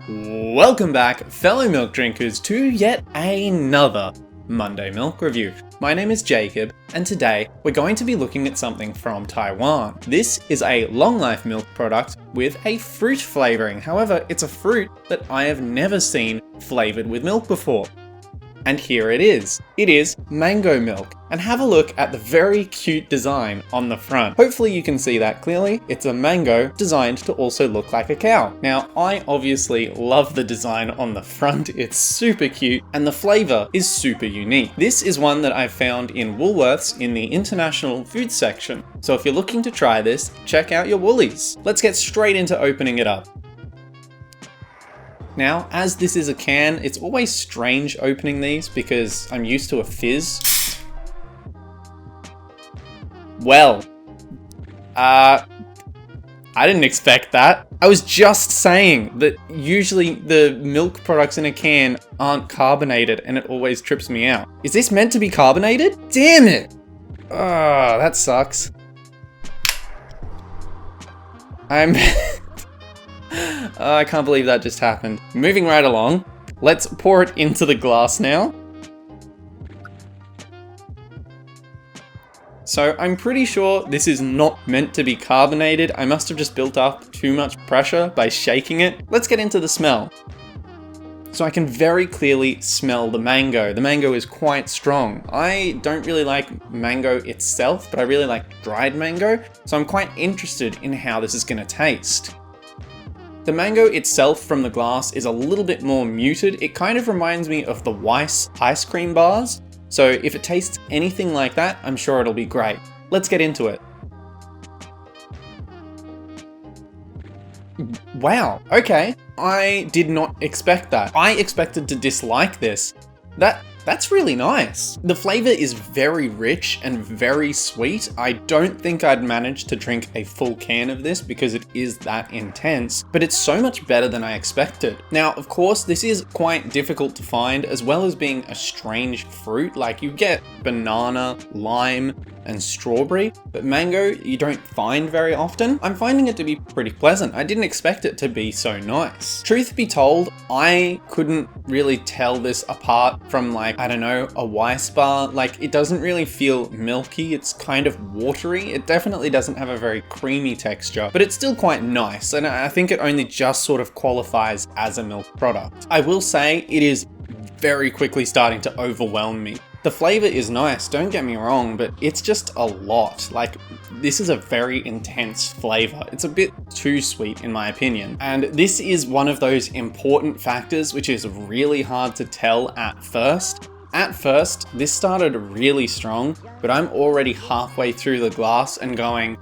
Welcome back, fellow milk drinkers, to yet another Monday Milk Review. My name is Jacob, and today we're going to be looking at something from Taiwan. This is a long life milk product with a fruit flavouring. However, it's a fruit that I have never seen flavoured with milk before. And here it is. It is mango milk. And have a look at the very cute design on the front. Hopefully you can see that clearly. It's a mango designed to also look like a cow. Now, I obviously love the design on the front. It's super cute and the flavour is super unique. This is one that I found in Woolworths in the international food section. So if you're looking to try this, check out your Woolies. Let's get straight into opening it up. Now, as this is a can, it's always strange opening these because I'm used to a fizz. Well, I didn't expect that. I was just saying that usually the milk products in a can aren't carbonated and it always trips me out. Is this meant to be carbonated? Damn it! Oh, that sucks. I can't believe that just happened. Moving right along, let's pour it into the glass now. So I'm pretty sure this is not meant to be carbonated. I must have just built up too much pressure by shaking it. Let's get into the smell. So I can very clearly smell the mango. The mango is quite strong. I don't really like mango itself, but I really like dried mango. So I'm quite interested in how this is gonna taste. The mango itself from the glass is a little bit more muted. It kind of reminds me of the Weiss ice cream bars. So if it tastes anything like that, I'm sure it'll be great. Let's get into it. Wow, okay. I did not expect that. I expected to dislike this. That's really nice. The flavor is very rich and very sweet. I don't think I'd manage to drink a full can of this because it is that intense, but it's so much better than I expected. Now, of course, this is quite difficult to find, as well as being a strange fruit. Like, you get banana, lime, and strawberry, but mango you don't find very often. I'm finding it to be pretty pleasant. I didn't expect it to be so nice. Truth be told, I couldn't really tell this apart from, like, I don't know, a Weiss bar. Like, it doesn't really feel milky. It's kind of watery. It definitely doesn't have a very creamy texture, but it's still quite nice. And I think it only just sort of qualifies as a milk product. I will say it is very quickly starting to overwhelm me. The flavor is nice, don't get me wrong, but it's just a lot. Like, this is a very intense flavor. It's a bit too sweet in my opinion. And this is one of those important factors which is really hard to tell at first. At first, this started really strong, but I'm already halfway through the glass and going,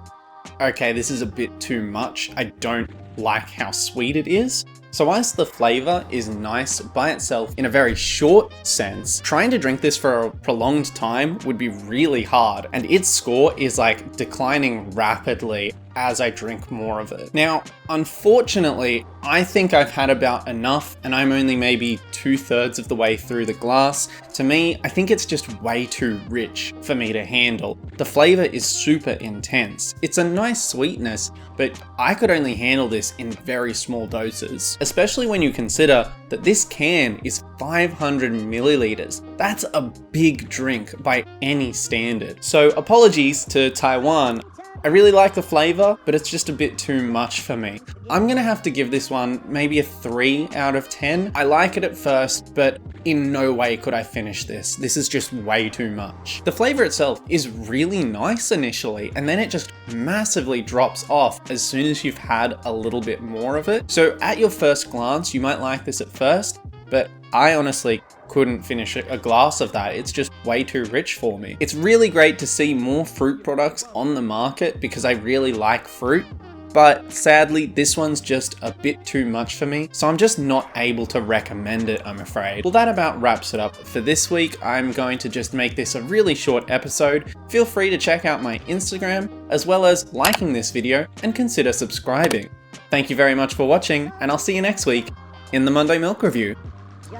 okay, this is a bit too much. I don't like how sweet it is. So whilst the flavor is nice by itself in a very short sense, trying to drink this for a prolonged time would be really hard, and its score is like declining rapidly as I drink more of it. Now, unfortunately, I think I've had about enough and I'm only maybe 2/3 of the way through the glass. To me, I think it's just way too rich for me to handle. The flavor is super intense. It's a nice sweetness, but I could only handle this in very small doses, especially when you consider that this can is 500 milliliters. That's a big drink by any standard. So apologies to Taiwan. I really like the flavor, but it's just a bit too much for me. I'm gonna have to give this one maybe a 3 out of 10. I like it at first, but in no way could I finish this. This is just way too much. The flavor itself is really nice initially, and then it just massively drops off as soon as you've had a little bit more of it. So at your first glance, you might like this at first, but I honestly couldn't finish a glass of that. It's just way too rich for me. It's really great to see more fruit products on the market because I really like fruit, but sadly this one's just a bit too much for me, so I'm just not able to recommend it, I'm afraid. Well, that about wraps it up for this week. I'm going to just make this a really short episode. Feel free to check out my Instagram, as well as liking this video and consider subscribing. Thank you very much for watching, and I'll see you next week in the Monday Milk Review.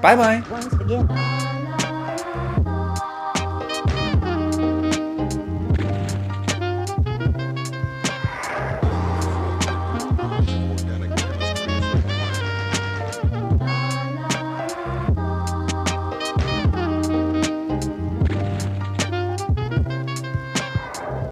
Bye bye!